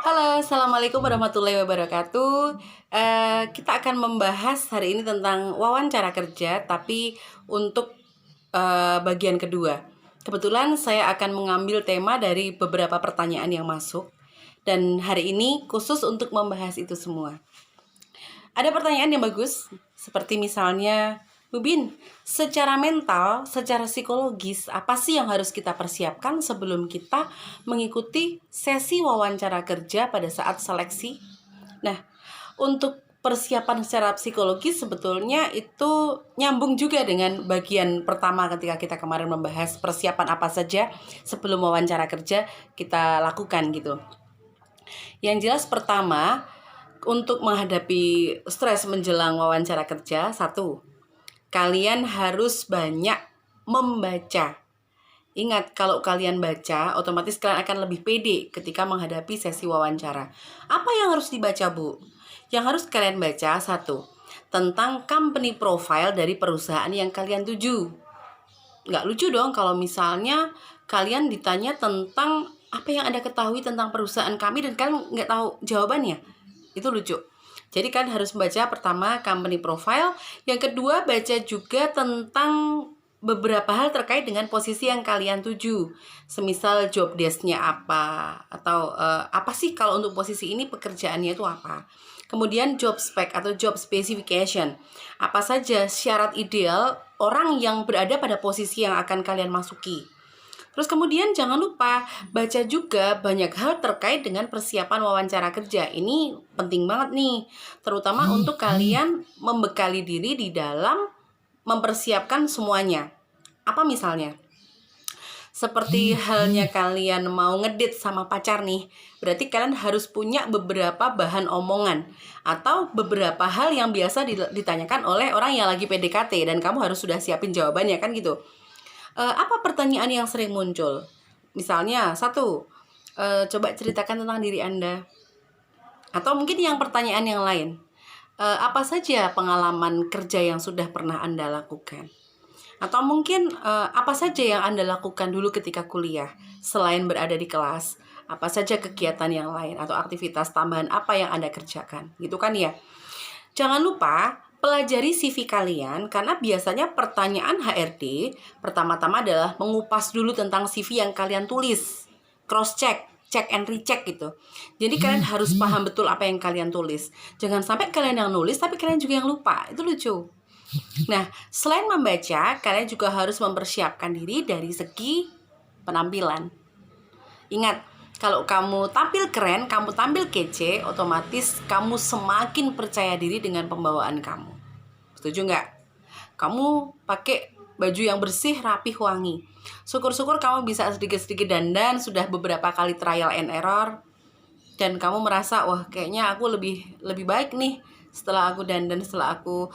Halo, Assalamualaikum warahmatullahi wabarakatuh. Kita akan membahas hari ini tentang wawancara kerja, tapi untuk bagian kedua. Kebetulan saya akan mengambil tema dari beberapa pertanyaan yang masuk, dan hari ini khusus untuk membahas itu semua. Ada pertanyaan yang bagus, seperti misalnya, Bu Bin, secara mental, secara psikologis, apa sih yang harus kita persiapkan sebelum kita mengikuti sesi wawancara kerja pada saat seleksi? Nah, untuk persiapan secara psikologis sebetulnya itu nyambung juga dengan bagian pertama ketika kita kemarin membahas persiapan apa saja sebelum wawancara kerja kita lakukan gitu. Yang jelas pertama, untuk menghadapi stres menjelang wawancara kerja, satu, kalian harus banyak membaca. Ingat, kalau kalian baca, otomatis kalian akan lebih pede ketika menghadapi sesi wawancara. Apa yang harus dibaca, Bu? Yang harus kalian baca, satu, tentang company profile dari perusahaan yang kalian tuju. Nggak lucu dong kalau misalnya kalian ditanya tentang apa yang Anda ketahui tentang perusahaan kami dan kalian nggak tahu jawabannya. Itu lucu. Jadi kan harus membaca pertama company profile, yang kedua baca juga tentang beberapa hal terkait dengan posisi yang kalian tuju. Semisal job desk-nya apa, atau apa sih kalau untuk posisi ini pekerjaannya itu apa. Kemudian job spec atau job specification. Apa saja syarat ideal orang yang berada pada posisi yang akan kalian masuki. Terus kemudian jangan lupa baca juga banyak hal terkait dengan persiapan wawancara kerja. Ini penting banget nih, terutama untuk kalian membekali diri di dalam mempersiapkan semuanya. Apa misalnya? Seperti halnya kalian mau ngedate sama pacar nih, berarti kalian harus punya beberapa bahan omongan atau beberapa hal yang biasa ditanyakan oleh orang yang lagi PDKT dan kamu harus sudah siapin jawabannya kan gitu. Apa pertanyaan yang sering muncul? Misalnya, satu, coba ceritakan tentang diri Anda. Atau mungkin yang pertanyaan yang lain. Apa saja pengalaman kerja yang sudah pernah Anda lakukan? Atau mungkin apa saja yang Anda lakukan dulu ketika kuliah selain berada di kelas? Apa saja kegiatan yang lain atau aktivitas tambahan apa yang Anda kerjakan? Gitu kan ya. Jangan lupa pelajari CV kalian karena biasanya pertanyaan HRD pertama-tama adalah mengupas dulu tentang CV yang kalian tulis. Cross check, check and recheck gitu. Jadi kalian harus paham betul apa yang kalian tulis. Jangan sampai kalian yang nulis tapi kalian juga yang lupa. Itu lucu. Nah, selain membaca, kalian juga harus mempersiapkan diri dari segi penampilan. Ingat, kalau kamu tampil keren, kamu tampil kece, otomatis kamu semakin percaya diri dengan pembawaan kamu. Setuju nggak? Kamu pakai baju yang bersih, rapih, wangi. Syukur-syukur kamu bisa sedikit-sedikit dandan, sudah beberapa kali trial and error, dan kamu merasa, wah kayaknya aku lebih baik nih setelah aku dandan, setelah aku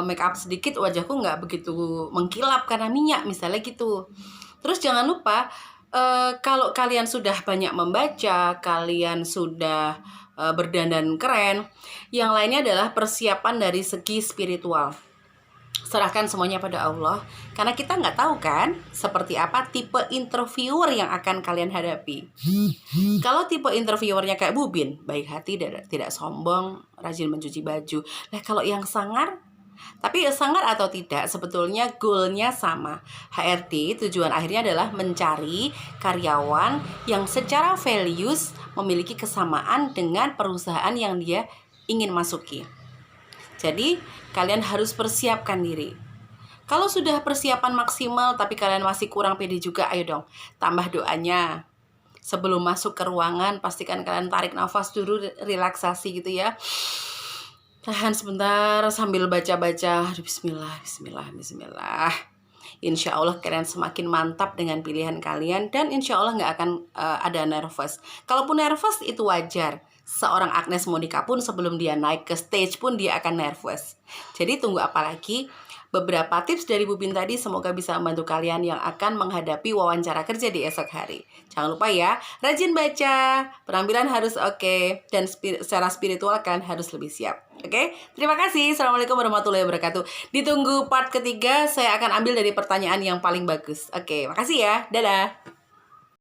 make up sedikit, wajahku nggak begitu mengkilap karena minyak, misalnya gitu. Terus jangan lupa, kalau kalian sudah banyak membaca, kalian sudah berdandan keren, yang lainnya adalah persiapan dari segi spiritual. Serahkan semuanya pada Allah, karena kita nggak tahu kan seperti apa tipe interviewer yang akan kalian hadapi. Kalau tipe interviewernya kayak Bu Bin, baik hati, tidak sombong, rajin mencuci baju. Nah kalau yang sangar, tapi sangar atau tidak, sebetulnya goalnya sama. HRD tujuan akhirnya adalah mencari karyawan yang secara values memiliki kesamaan dengan perusahaan yang dia ingin masuki. Jadi kalian harus persiapkan diri. Kalau sudah persiapan maksimal tapi kalian masih kurang pede juga, ayo dong tambah doanya. Sebelum masuk ke ruangan, pastikan kalian tarik nafas dulu, relaksasi gitu ya. Tahan sebentar sambil baca-baca. Bismillah, bismillah, bismillah. Insya Allah kalian semakin mantap dengan pilihan kalian. Dan insya Allah nggak akan ada nervous. Kalaupun nervous itu wajar. Seorang Agnes Monica pun sebelum dia naik ke stage pun dia akan nervous. Jadi tunggu apa lagi? Beberapa tips dari Bu Bin tadi semoga bisa membantu kalian yang akan menghadapi wawancara kerja di esok hari. Jangan lupa ya, rajin baca, penampilan harus oke, dan secara spiritual kan harus lebih siap. Oke, terima kasih. Assalamualaikum warahmatullahi wabarakatuh. Ditunggu part ketiga, saya akan ambil dari pertanyaan yang paling bagus. Oke, makasih ya. Dadah.